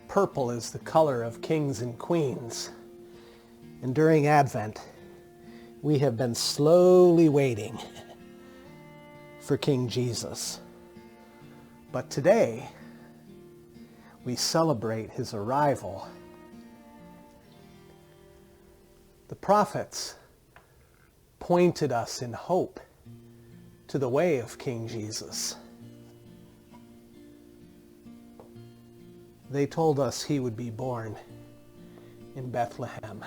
Purple is the color of kings and queens. And during Advent, we have been slowly waiting for King Jesus. But today, we celebrate his arrival. The prophets pointed us in hope to the way of King Jesus. They told us he would be born in Bethlehem.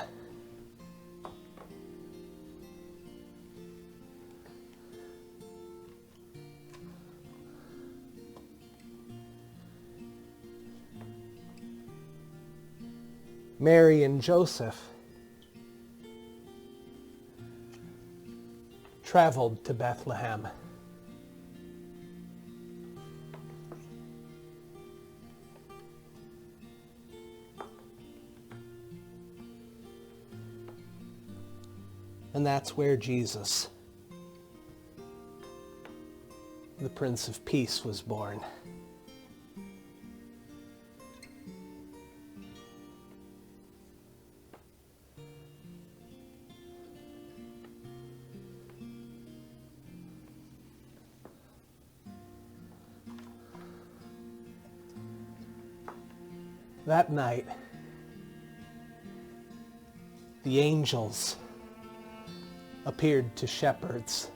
Mary and Joseph traveled to Bethlehem. And that's where Jesus, the Prince of Peace, was born. That night, the angels appeared to shepherds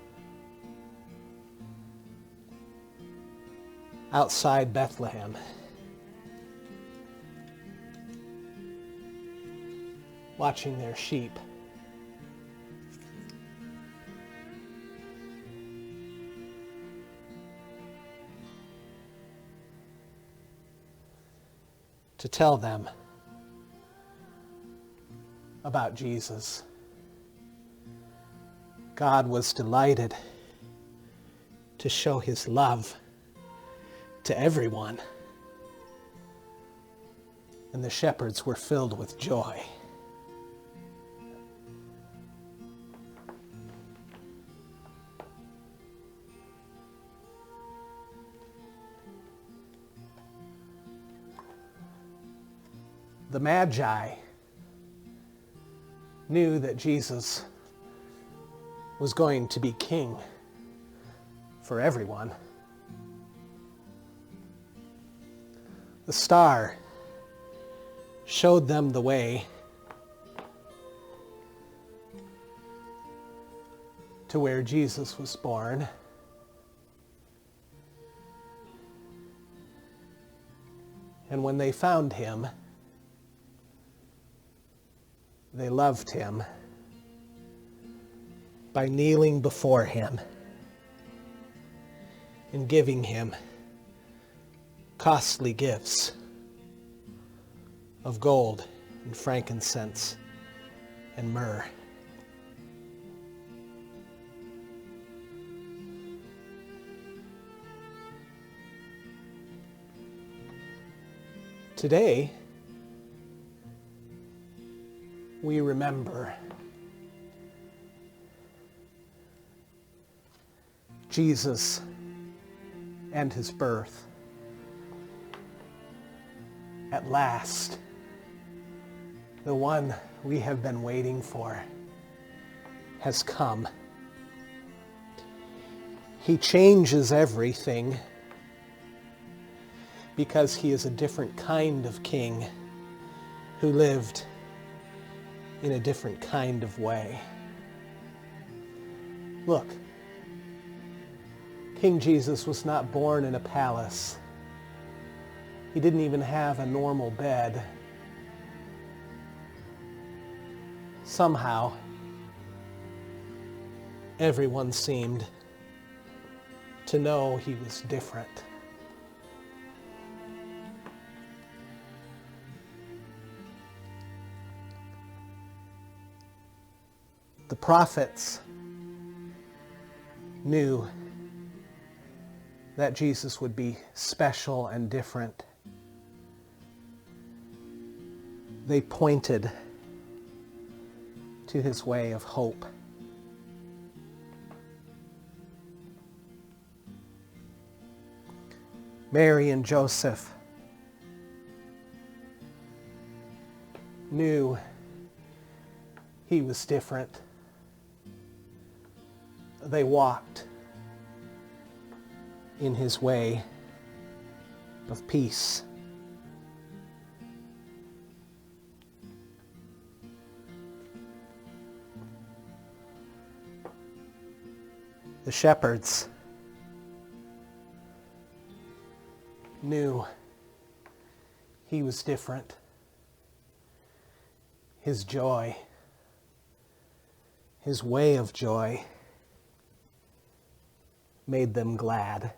outside Bethlehem, watching their sheep. To tell them about Jesus. God was delighted to show his love to everyone, and the shepherds were filled with joy. The Magi knew that Jesus was going to be king for everyone. The star showed them the way to where Jesus was born. And when they found him, they loved him by kneeling before him and giving him costly gifts of gold and frankincense and myrrh. Today, we remember Jesus and his birth. At last, the one we have been waiting for has come. He changes everything because he is a different kind of king who lived in a different kind of way. Look, King Jesus was not born in a palace. He didn't even have a normal bed. Somehow, everyone seemed to know he was different. The prophets knew that Jesus would be special and different. They pointed to his way of hope. Mary and Joseph knew he was different. They walked in his way of peace. The shepherds knew he was different. His joy, his way of joy, made them glad.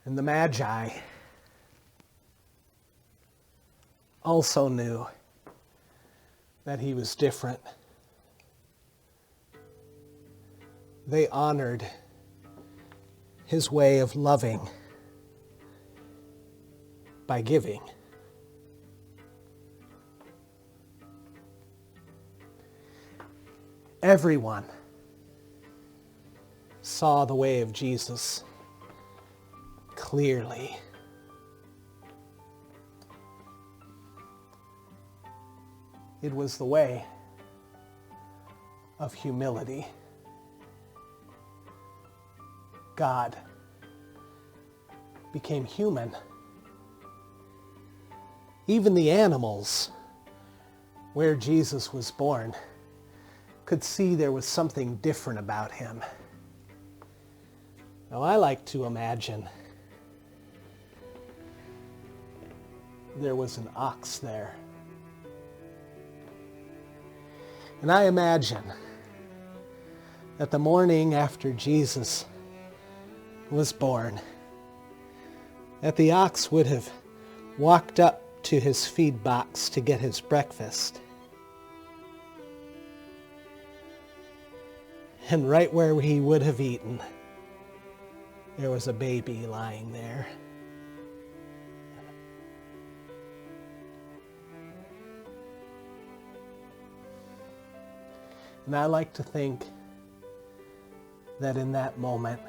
And the Magi also knew that he was different. They honored his way of loving by giving. Everyone saw the way of Jesus clearly. It was the way of humility. God became human. Even the animals where Jesus was born could see there was something different about him. Now, I like to imagine there was an ox there. And I imagine that the morning after Jesus was born, that the ox would have walked up to his feed box to get his breakfast. And right where he would have eaten, there was a baby lying there. And I like to think that in that moment,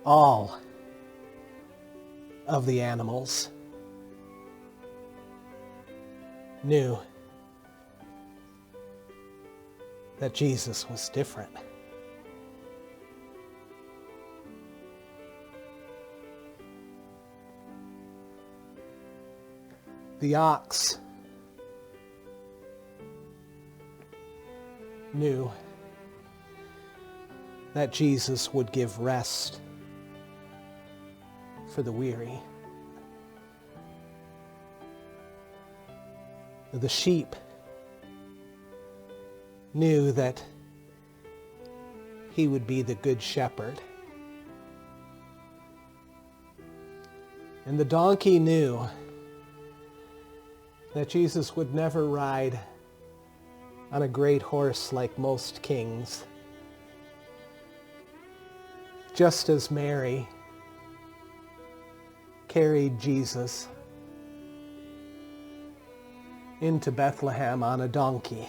all of the animals knew that Jesus was different. The ox knew that Jesus would give rest for the weary. The sheep knew that he would be the good shepherd. And the donkey knew that Jesus would never ride on a great horse like most kings. Just as Mary carried Jesus into Bethlehem on a donkey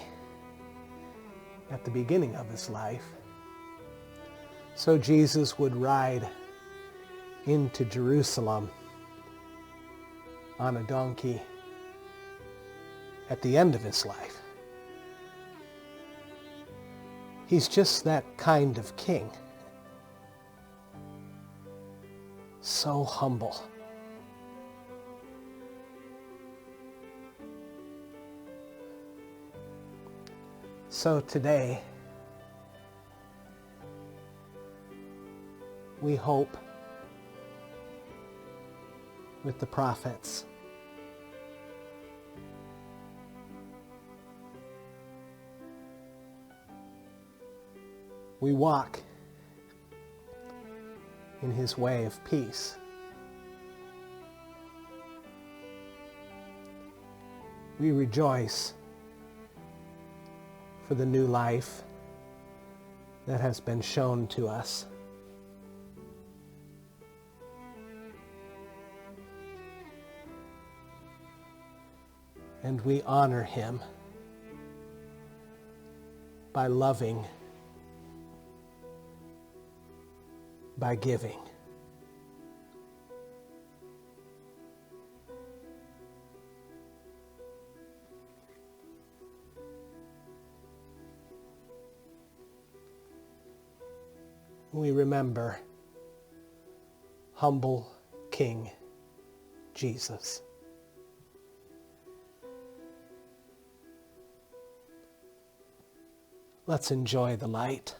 at the beginning of his life, so Jesus would ride into Jerusalem on a donkey at the end of his life. He's just that kind of king. So humble. So today, we hope with the prophets. We walk in his way of peace. We rejoice for the new life that has been shown to us. And we honor him by loving by giving. We remember humble King Jesus. Let's enjoy the light.